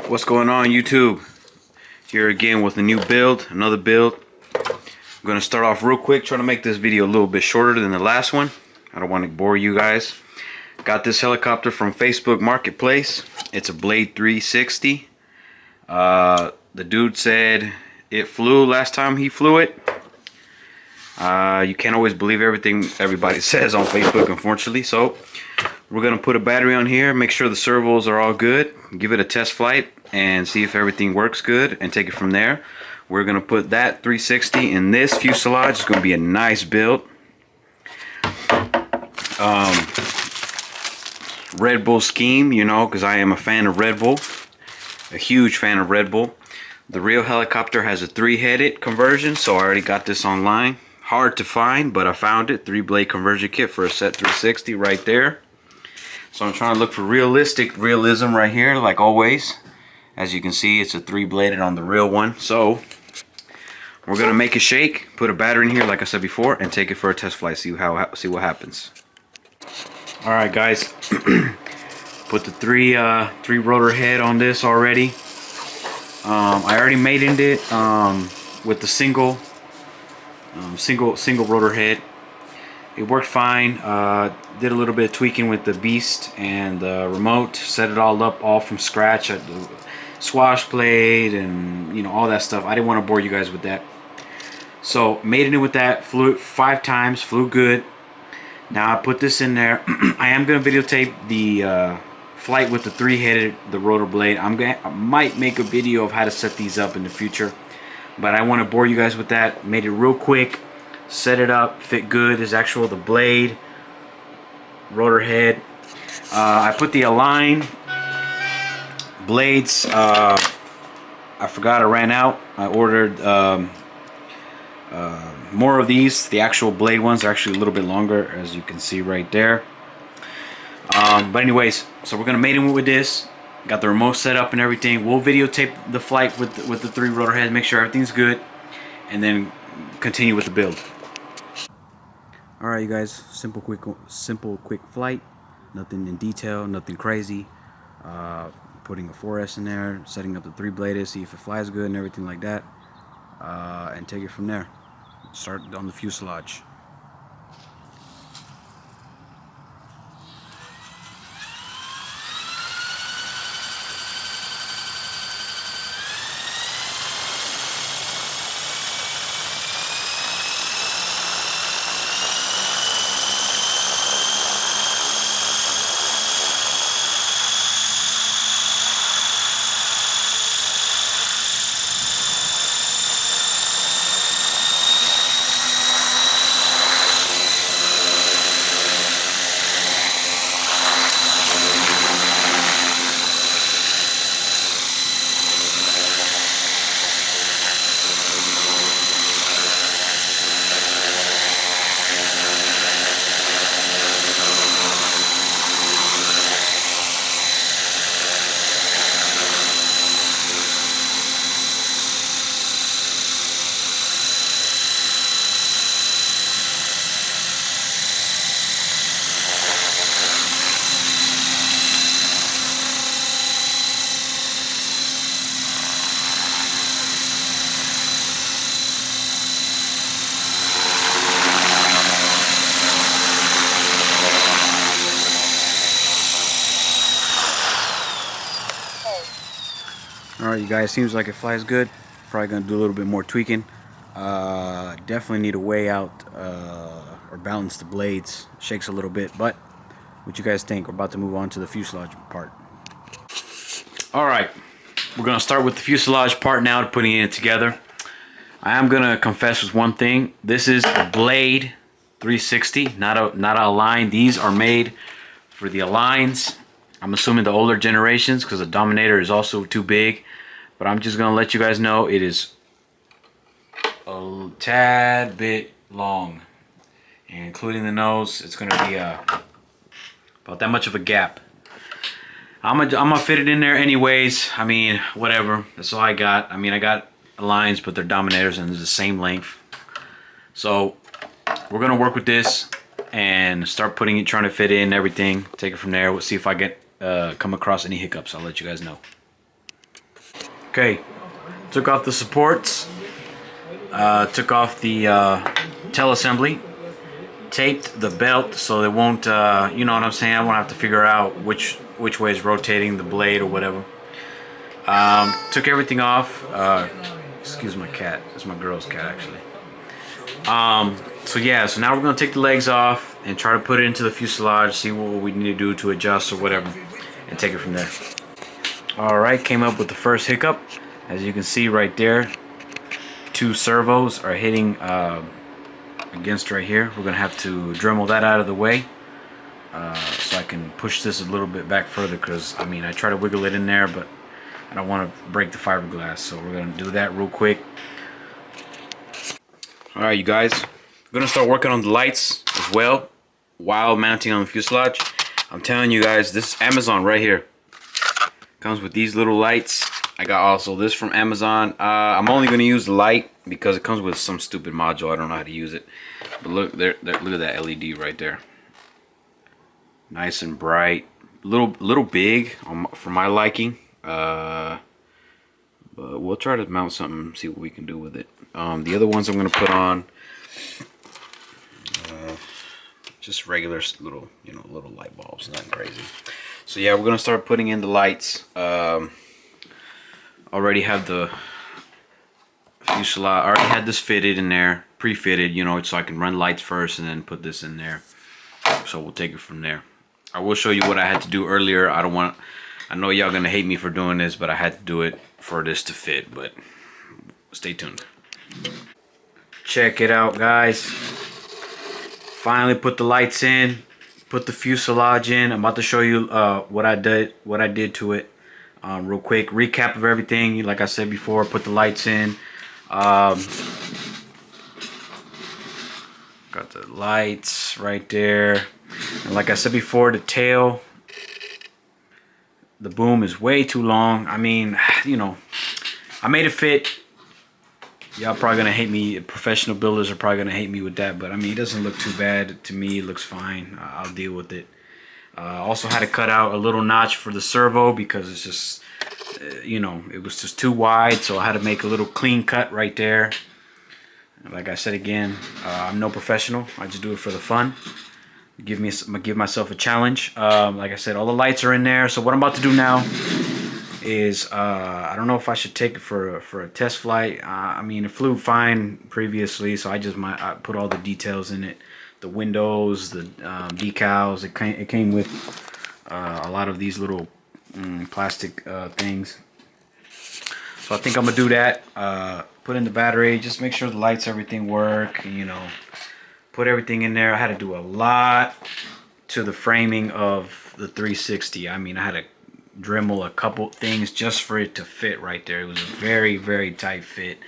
What's going on, YouTube? Here again with a new build, another build. I'm gonna start off real quick, trying to make this video a little bit shorter than the last one. I don't want to bore you guys. Got this helicopter from Facebook Marketplace. It's a Blade 360. The dude said it flew last time he flew it. You can't always believe everything everybody says on Facebook, unfortunately. So we're gonna put a battery on here, make sure the servos are all good, give it a test flight and see if everything works good, and take it from there. We're gonna put that 360 in this fuselage. It's gonna be a nice build. Red Bull scheme, you know, because I am a fan of Red Bull, a huge fan of Red Bull. The real helicopter has a 3-headed conversion, so I already got this online. Hard to find, but I found it. 3-blade conversion kit for a set 360 right there. So I'm trying to look for realism right here, like always. As you can see, it's a 3-bladed on the real one. So we're gonna make it shake, put a battery in here, like I said before, and take it for a test flight. See what happens. All right, guys. Put the three rotor head on this already. I already maidened it with the single rotor head. It worked fine. Did a little bit of tweaking with the beast and the remote. Set it all up all from scratch at the swash plate and all that stuff. I didn't want to bore you guys with that. So maiden it with that. Flew it 5 times. Flew good. Now I put this in there. I am gonna videotape the flight with the 3-headed, the rotor blade. I might make a video of how to set these up in the future, but I want to bore you guys with that. Made it real quick, set it up, fit good. Is actual the blade, rotor head. I put the align blades. I forgot, I ran out. I ordered more of these. The actual blade ones are actually a little bit longer, as you can see right there. But anyways, so we're gonna maiden with this. Got the remote set up and everything. We'll videotape the flight with the 3 rotor heads, make sure everything's good, and then continue with the build. All right, you guys. Simple, quick flight. Nothing in detail, nothing crazy. Putting a 4S in there, setting up the 3-bladed, see if it flies good and everything like that, and take it from there. Start on the fuselage. Alright, you guys, seems like it flies good. Probably gonna do a little bit more tweaking. Definitely need to weigh out or balance the blades. Shakes a little bit, but what you guys think? We're about to move on to the fuselage part. Alright, we're gonna start with the fuselage part now, to putting it together. I am gonna confess with one thing. This is a Blade 360, not a Align. These are made for the Aligns. I'm assuming the older generations, because the Dominator is also too big. But I'm just gonna let you guys know it is a tad bit long, and including the nose, it's gonna be about that much of a gap. I'm gonna fit it in there anyways. I mean, whatever. That's all I got. I mean, I got Aligns, but they're Dominators and they're the same length. So we're gonna work with this and start putting it, trying to fit in everything. Take it from there. We'll see if I get come across any hiccups. I'll let you guys know. Okay, took off the supports, took off the tail assembly, taped the belt so it won't, you know what I'm saying, I won't have to figure out which way is rotating the blade or whatever. Took everything off. Excuse my cat. It's my girl's cat, actually. So yeah, so now we're gonna take the legs off and try to put it into the fuselage, see what we need to do to adjust or whatever, and take it from there. Alright, came up with the first hiccup. As you can see right there, 2 servos are hitting against right here. We're gonna have to Dremel that out of the way so I can push this a little bit back further, because I mean I try to wiggle it in there, but I don't want to break the fiberglass, so we're gonna do that real quick. Alright, you guys, we're gonna start working on the lights as well while mounting on the fuselage. I'm telling you guys, this Amazon right here comes with these little lights. I got also this from Amazon. I'm only gonna use the light because it comes with some stupid module. I don't know how to use it, but look there, look at that LED right there. Nice and bright, little big for my liking. But we'll try to mount something, see what we can do with it. The other ones I'm gonna put on just regular little, you know, little light bulbs, nothing crazy. So yeah, we're gonna start putting in the lights. Already have the fuselage. I already had this fitted in there, pre-fitted, you know, so I can run lights first and then put this in there. So we'll take it from there. I will show you what I had to do earlier. I know y'all gonna hate me for doing this, but I had to do it for this to fit, but stay tuned. Check it out, guys. Finally put the lights in, put the fuselage in. I'm about to show you what I did to it. Real quick recap of everything. Like I said before, put the lights in. Got the lights right there. And like I said before, the tail, the boom is way too long. I mean, you know, I made it fit. Y'all probably gonna hate me. Professional builders are probably gonna hate me with that, but I mean, it doesn't look too bad to me. It looks fine. I'll deal with it. Also had to cut out a little notch for the servo because it's just, you know, it was just too wide, so I had to make a little clean cut right there. Like I said again, I'm no professional. I just do it for the fun. Give myself a challenge. Like I said, all the lights are in there. So what I'm about to do now is I don't know if I should take it for a test flight. I mean, it flew fine previously, so I put all the details in it. The windows, the decals. It came with a lot of these little plastic things. So I think I'm gonna do that. Put in the battery, just make sure the lights, everything work. You know, put everything in there. I had to do a lot to the framing of the 360. I mean, I had to Dremel a couple things just for it to fit right there. It was a very, very tight fit.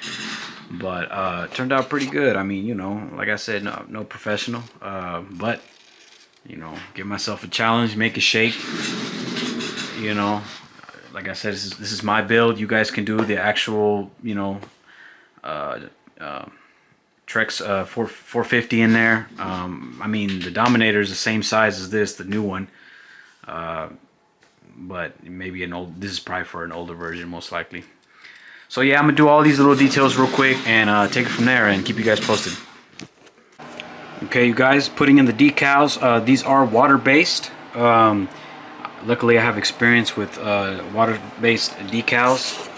But it turned out pretty good. I mean, you know, like I said, no professional, but you know, give myself a challenge, make it shake. You know, like I said, this is my build. You guys can do the actual, you know, Trex 450 in there. I mean, the Dominator is the same size as this, the new one, but maybe this is probably for an older version, most likely. So yeah, I'm gonna do all these little details real quick and take it from there and keep you guys posted. Okay, you guys, putting in the decals. These are water-based. Luckily, I have experience with water-based decals.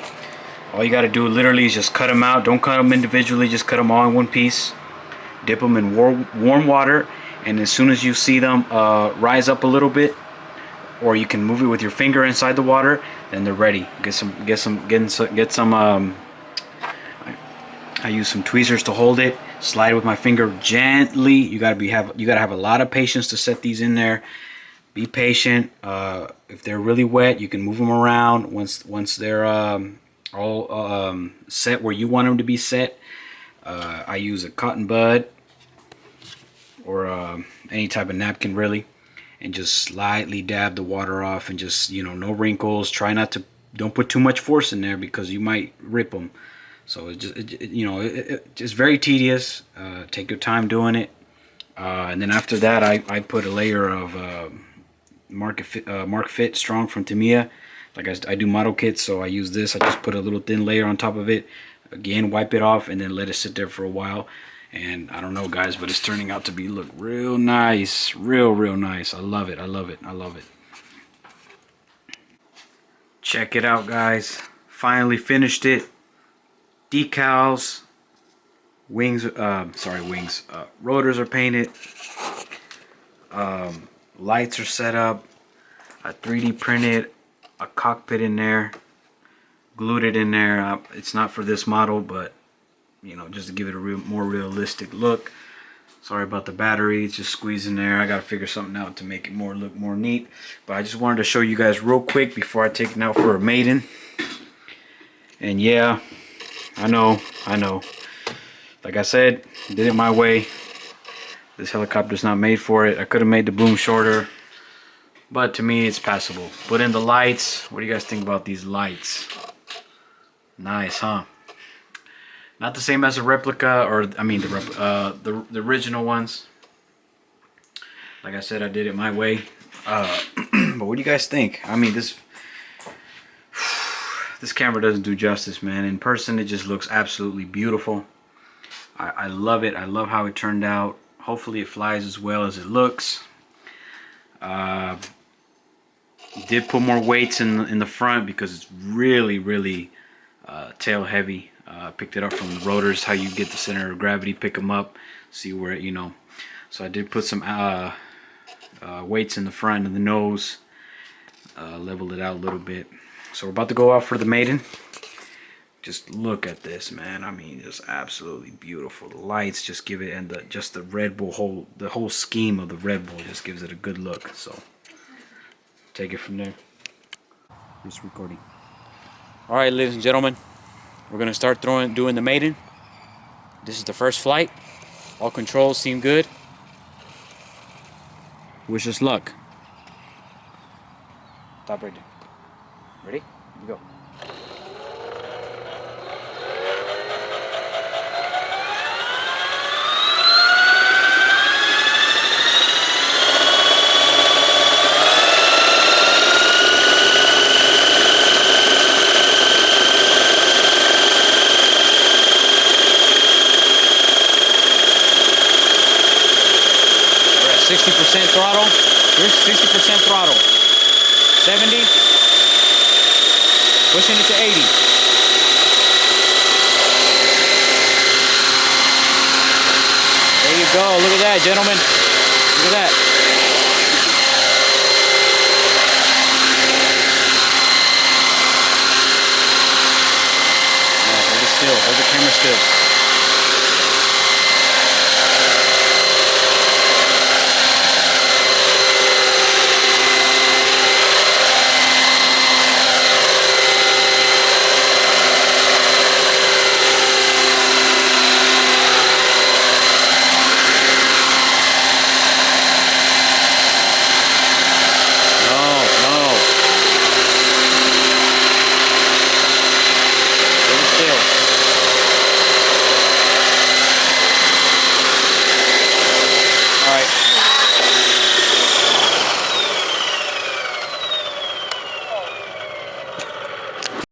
All you gotta do literally is just cut them out. Don't cut them individually, just cut them all in one piece. Dip them in warm water, and as soon as you see them rise up a little bit, or you can move it with your finger inside the water, then they're ready. Get some. I use some tweezers to hold it. Slide it with my finger gently. You gotta have a lot of patience to set these in there. Be patient. If they're really wet, you can move them around. Once they're all set where you want them to be set, I use a cotton bud or any type of napkin really, and just slightly dab the water off, and just, you know, no wrinkles. Try not to, don't put too much force in there because you might rip them. So it's just very tedious. Take your time doing it, and then after that I put a layer of Mark Fit Strong from Tamiya, Like I do model kits, so I use this. I just put a little thin layer on top of it. Again, wipe it off and then let it sit there for a while. And I don't know, guys, but it's turning out to be look real nice, real nice. I love it. I love it. I love it. Check it out, guys. Finally finished it. Decals, wings. Rotors are painted. Lights are set up. I 3D printed a cockpit in there. Glued it in there. It's not for this model, but you know, just to give it a more realistic look. Sorry about the battery, it's just squeezed in there. I gotta figure something out to make it look more neat. But I just wanted to show you guys real quick before I take it out for a maiden. And yeah, I know. Like I said, did it my way. This helicopter's not made for it. I could have made the boom shorter, but to me it's passable. Put in the lights. What do you guys think about these lights? Nice, huh? Not the same as a replica, or I mean the original ones. Like I said, I did it my way. But what do you guys think? I mean, this camera doesn't do justice, man. In person, it just looks absolutely beautiful. I love it. I love how it turned out. Hopefully, it flies as well as it looks. Did put more weights in the front because it's really tail heavy. Picked it up from the rotors, how you get the center of gravity, pick them up, see where it, you know. So I did put some weights in the front and the nose, leveled it out a little bit. So we're about to go out for the maiden. Just look at this, man. I mean, just absolutely beautiful. The lights just give it, and just the Red Bull the whole scheme of the Red Bull just gives it a good look. So take it from there. Just recording. All right, ladies and gentlemen. We're gonna start doing the maiden. This is the first flight. All controls seem good. Wish us luck. Stop right there. Ready? Here we go. We're at 60% throttle. Here's 60% throttle. 70. Pushing it to 80. There you go. Look at that, gentlemen. Look at that. Hold it still. Hold the camera still.